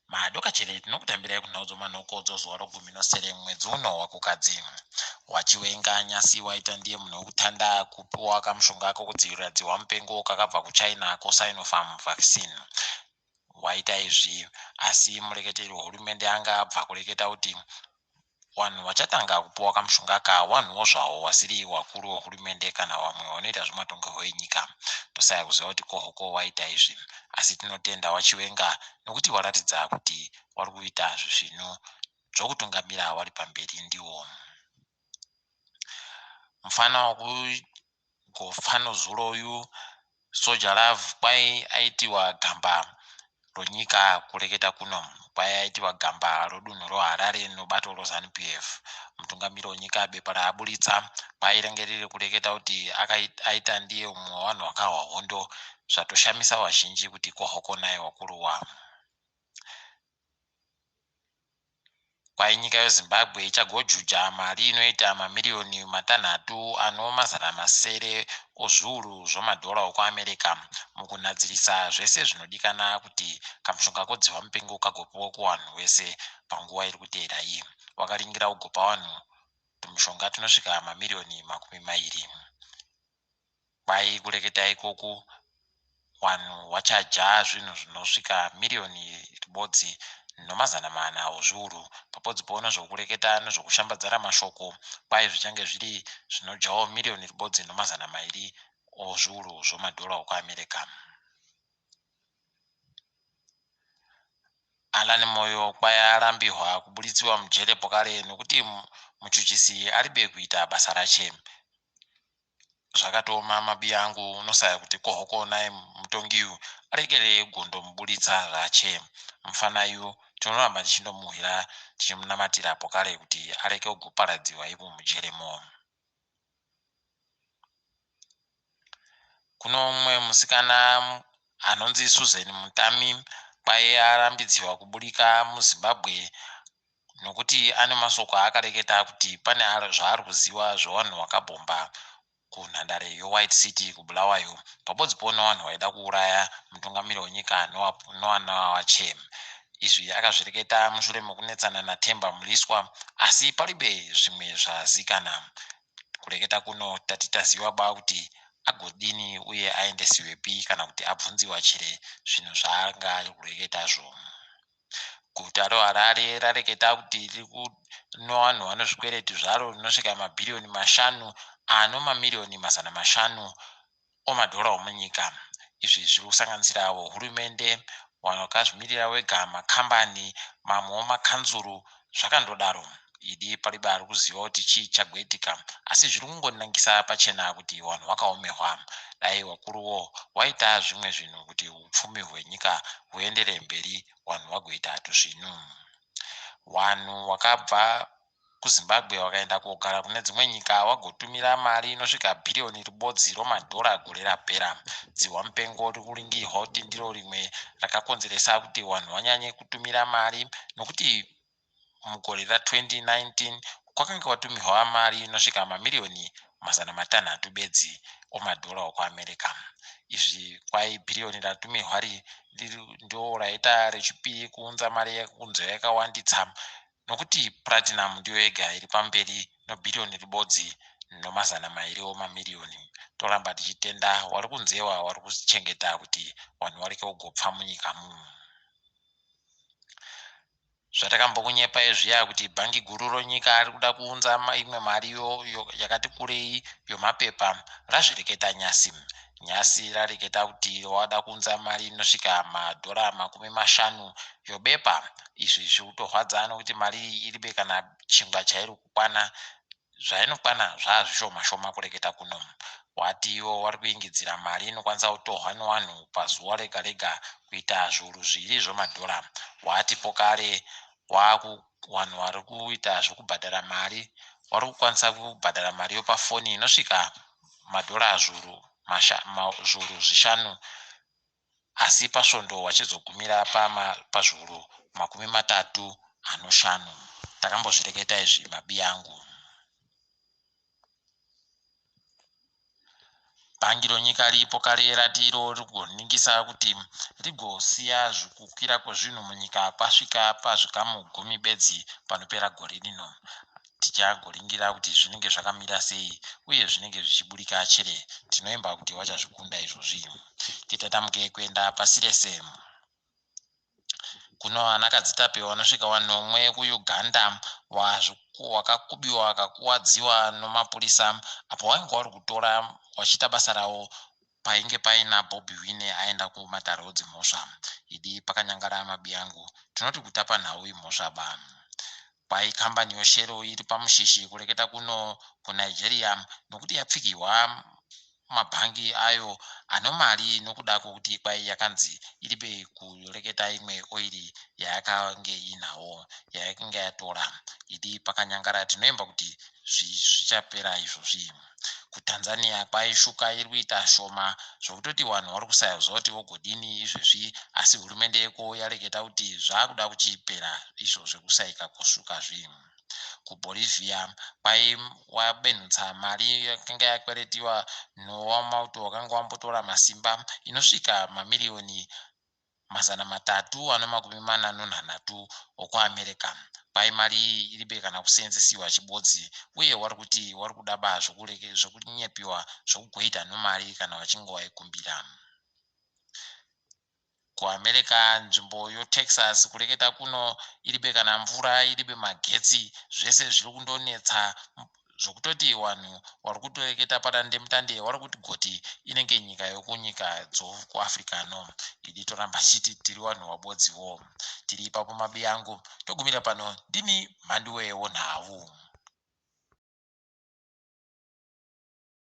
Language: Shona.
madoka chete tinokutambirai kunhaudzo manhokodzo zuva rogumi nosere mwedzi uno wakukadzi wachiwenga nyasi waita ndiye munhu wekutanda kupiwa kamushonga kokudzivirira dzihwa mupengo kakabva kuchina kosinopharm vaccine. Waita izvi asi mureketeri wehurumende anga abva kureketa kuti vanhu vachatanga kupiwa kamushonga ka vanhuwo zvavo vasiri vakuru vehurumende kana vamwe vanoita zvematongerwo enyika. Tosaya kuziva kuti kohoko waita izvi asi tinotenda wachiwenga nokuti waratidza kuti vari kuita zvinhu zvokutungamira vari pamberi ndiwo. Mufana wekugofano zuro uyu Soja Love kwai aitiwa gamba ronyika kureketa kuno kwai aitiwa gamba rodunhu roHarare nobato roZANU-PF. Mutungamiri wenyika bepa raaburitsa kwairenge riri kureketa kuti aita ndiye umwe wavanhu vakahwa hondo zvatoshamisa vazhinji kuti kohoko naye wakuruwa. Kwai nyika yeZimbabwe ichagojuja mari inoita mamiliyoni 6 ano mazana masere ozviuru zvomadhora okuAmerica mukunadzirisa zvese zvinodikana kuti kamushonga kodzihwa mupengo kagopiwa kuvanhu vese panguva iri kuteera iyi. Wakaringira kugopa vanhu tumushonga tunosvika mamiliyoni 20. Kwai kureketa ikoku vanhu vachaja zvinhu zvinosvika miliyoni ribodzi nomazana 4 ozviuru papodzi poono zvokureketa nezvokushambadzara mashoko kwai zvichange zviri zvinojawo miliyoni ribodzi nomazana 2 ozviuru zvomadhora okuAmerica. Alan Moyo kwai arambirwa kubuditsiwa mujere pokare nokuti muchuchisi aribe kuita basa rache. Zvakatoma mabi angu unosaya kuti kohoko naye mutongi uyu arekere gondomubuditsa zvache. Mufana uyu tinoramba tichindomuhwira tichimunamatira pokare kuti areke kugoparadzirwa ivo mujeremo. Kuno mumwe musikana anonzi Susan Mutami kwai arambidziwa kubudika muZimbabwe nokuti ane masoko akareketa kuti pane zvaari kuziva zvevanhu vakabhomba kunhandare yeWhite City kuBulawayo papodzi poona vanhu vaida kuuraya mutungamiri wenyika Noah Wache. Izvi akazvireketa mushure mekunetsana naTemba Muliswa asi paribe zvimwe zvazikana. Kureketa kuno tati taziva baa kuti agodini uye aendesiwepi kana kuti abvunziwa chire zvinhu zvaanga kureketazvo. Guta reHarare rareketa kuti riri kunowanhu vanozvikwereti zvaro rinosvika mabhiriyoni 5 ano mamiliyoni 500 omadhora omunyika. Izvi zviri kusanganisira hurumende, vanhu vakazvimirira wega, makambani, mamwewo makanzuru zvakandodaro. Idi paribe ari kuziva kuti chii chagoitika asi zviri kungonangisa pachena kuti vanhu vakaomerwa. Dai wakuruwo waita zvimwe zvinhu kuti upfumi hwenyika huendere mberi vanhu vagoita tuzvinhu. Vanhu vakabva kuZimbabwe vakaenda kogara kune dzimwe nyika vagotumira mari inosvika bhiriyoni ribodzi romadhora gore rapera. Dzihwa mupengo riri kuringirwa kuti ndiro rimwe rakakonzeresa kuti vanhu vanyanye kutumira mari nokuti mugore ra2019 kwakanga kwatumirwa mari inosvika mamiliyoni 600 bedzi omadhora okuAmerica. Izvi kwai bhiriyoni ratumirwa ndio raita rechipiri kuunza mari yekunze yakawanditsa nokuti platinum ndiyo yega iri pamberi nobhiriyoni ribodzi nomazana 2 omamiliyoni. Toramba tichitenda vari kunzewa vari kuchengeta kuti vanhu vareke kugopfa munyika muno. Zvatakambokunyepai zviya kuti bhangi guru ronyika ari kuda kuunza imwe mari yakati kurei yomapepa razvireketa nyasi. Nyasi rareketa kuti wada kuunza mari inosvika madhora 50 yobepa. Izvi zviri kutorwadza nokuti mari iyi iribe kana chingwa chairi kukwana zvainokwana zvazvishoma shoma kureketa kuno. Wati ivo vari kuingidzira mari inokwanisa kutorwa nevanhu pazuva rega rega kuita zviuru 2 zvomadhora. Wati pokare vanhu vari kuita zvokubhadhara mari vari kukwanisa kubhadhara mari yopafoni inosvika madhora zviuru 5 asi pasvondo vachizogumira pazviuru 35. Takambozvireketa izvi mabi angu. bhangi ronyika ripo kare ratiro rigoningisa kuti rigosiya zvikukwira kwezvinhu munyika kwasvika pazvikamu 10 bedzi panopera gore rino. Tichagoringira kuti zvinenge zvakamira sei uye zvinenge zvichiburika chere. Tinoemba kuti wachazvikunda izvozvi. Titatamuke kuenda pasi rese. Kuno vanakadzitape vanosvika 1 kuUganda wakakubiwa wakakuwadziwa nomapurisa apo vainge vari kutora vachiita basa ravo painge paina Bobi Wine aenda kumatarotsi mhosva. Idi pakanyangara mabiyangu tinoti kutapa nhau imhosva ba. Pai kambani yoshero iri pamushishi kureketa kuno kuNigeria nokuti yapfikirwa mabhangi ayo anomari nokuda kwokuti kwai yakanzi iribe kureketa imwe oiri yayakange inawo yayakange yatora. Idi pakanyangara tinoemba kuti zvichapera izvozvi. KuTanzania kwaishuka iri kuita shoma zvokutoti vanhu vari kusayazva kuti vogodini izvezvi, asi hurumende yeko yareketa kuti zvakuda kuchipera izvo zvekusayika kwoshuka zvinhu. KuBolivia wabenhutsa mari yakanga yakweretiwa nowamauto wakanga wambotora masimba inosvika mamiriyoni 346 okuAmerica. Pai mari iribe kana kuseenzesiwa chibodzi uye wari kuti wari kudaba zvokunyepiwa zvokugoita nomari kana vachinge vaikumbira. KuAmerica nzvimbo yoTexas kureketa kuno iribe kana mvura iribe magetsi zvese zviri kundonetsa zvokutoti vanhu vari kutoreketa padandemutande vari kuti goti inenge nyika yokunyika dzokuAfrica no. Idi toramba chiti tiri vanhu vabodziwo. Tiri ipapo mabiyangu togumira pano ndini Mhanduwe wonhau.